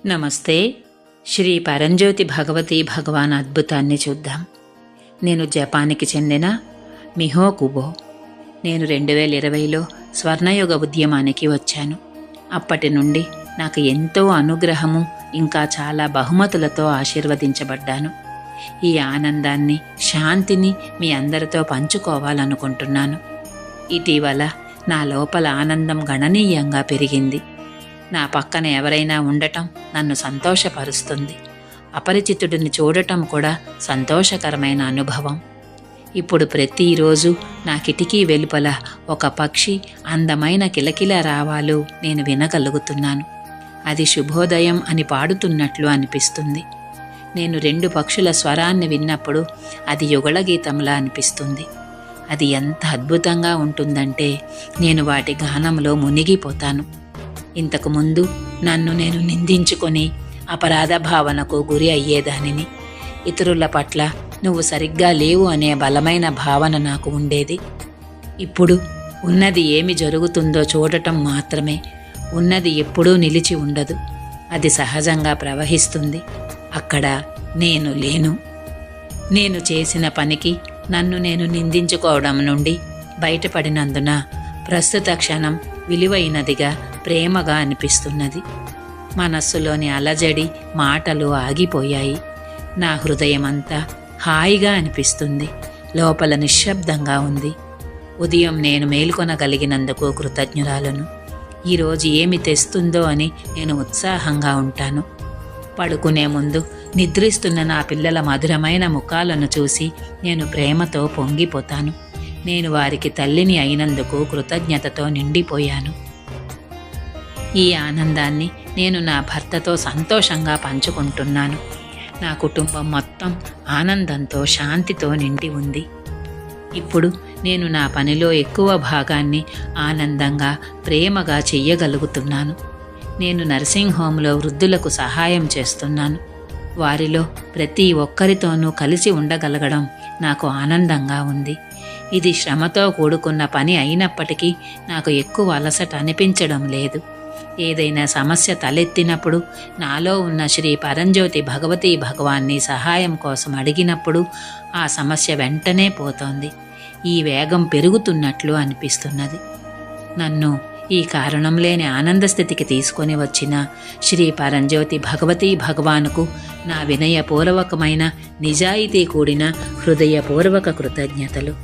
నమస్తే. శ్రీ పరంజ్యోతి భగవతి భగవాన్ అద్భుతాన్ని చూద్దాం. నేను జపాన్కి చెందిన మిహో కుబో. నేను 2020లో స్వర్ణయుగ ఉద్యమానికి వచ్చాను. అప్పటి నుండి నాకు ఎంతో అనుగ్రహము, ఇంకా చాలా బహుమతులతో ఆశీర్వదించబడ్డాను. ఈ ఆనందాన్ని, శాంతిని మీ అందరితో పంచుకోవాలనుకుంటున్నాను. ఇటీవల నా లోపల ఆనందం గణనీయంగా పెరిగింది. నా పక్కన ఎవరైనా ఉండటం నన్ను సంతోషపరుస్తుంది. అపరిచితుడిని చూడటం కూడా సంతోషకరమైన అనుభవం. ఇప్పుడు ప్రతిరోజు నా కిటికీ వెలుపల ఒక పక్షి అందమైన కిలకిల రావాలు నేను వినగలుగుతున్నాను. అది శుభోదయం అని పాడుతున్నట్లు అనిపిస్తుంది. నేను 2 పక్షుల స్వరాన్ని విన్నప్పుడు అది యుగళగీతంలా అనిపిస్తుంది. అది ఎంత అద్భుతంగా ఉంటుందంటే నేను వాటి గానంలో మునిగిపోతాను. ఇంతకుముందు నన్ను నేను నిందించుకొని అపరాధ భావనకు గురి అయ్యేదానిని. ఇతరుల పట్ల నువ్వు సరిగ్గా లేవు అనే బలమైన భావన నాకు ఉండేది. ఇప్పుడు ఉన్నది ఏమి జరుగుతుందో చూడటం మాత్రమే. ఉన్నది ఎప్పుడూ నిలిచి ఉండదు. అది సహజంగా ప్రవహిస్తుంది. అక్కడ నేను లేను. నేను చేసిన పనికి నన్ను నేను నిందించుకోవడం నుండి బయటపడినందున ప్రస్తుత క్షణం విలువైనదిగా, ప్రేమగా అనిపిస్తున్నది. మనస్సులోని అలజడి, మాటలు ఆగిపోయాయి. నా హృదయమంతా హాయిగా అనిపిస్తుంది. లోపల నిశ్శబ్దంగా ఉంది. ఉదయం నేను మేల్కొనగలిగినందుకు కృతజ్ఞురాలను. ఈరోజు ఏమి తెస్తుందో అని నేను ఉత్సాహంగా ఉంటాను. పడుకునే ముందు నిద్రిస్తున్న నా పిల్లల మధురమైన ముఖాలను చూసి నేను ప్రేమతో పొంగిపోతాను. నేను వారికి తల్లిని అయినందుకు కృతజ్ఞతతో నిండిపోయాను. ఈ ఆనందాన్ని నేను నా భర్తతో సంతోషంగా పంచుకుంటున్నాను. నా కుటుంబం మొత్తం ఆనందంతో, శాంతితో నిండి ఉంది. ఇప్పుడు నేను నా పనిలో ఎక్కువ భాగాన్ని ఆనందంగా, ప్రేమగా చెయ్యగలుగుతున్నాను. నేను నర్సింగ్ హోంలో వృద్ధులకు సహాయం చేస్తున్నాను. వారిలో ప్రతి ఒక్కరితోనూ కలిసి ఉండగలగడం నాకు ఆనందంగా ఉంది. ఇది శ్రమతో కూడుకున్న పని అయినప్పటికీ నాకు ఎక్కువ అలసట అనిపించడం లేదు. ఏదైనా సమస్య తలెత్తినప్పుడు, నాలో ఉన్న శ్రీ పరంజ్యోతి భగవతి భగవాన్ని సహాయం కోసం అడిగినప్పుడు ఆ సమస్య వెంటనే పోతోంది. ఈ వేగం పెరుగుతున్నట్లు అనిపిస్తున్నది. నన్ను ఈ కారణం లేని ఆనంద స్థితికి తీసుకొని వచ్చిన శ్రీ పరంజ్యోతి భగవతి భగవానుకు నా వినయపూర్వకమైన, నిజాయితీ కూడిన హృదయపూర్వక కృతజ్ఞతలు.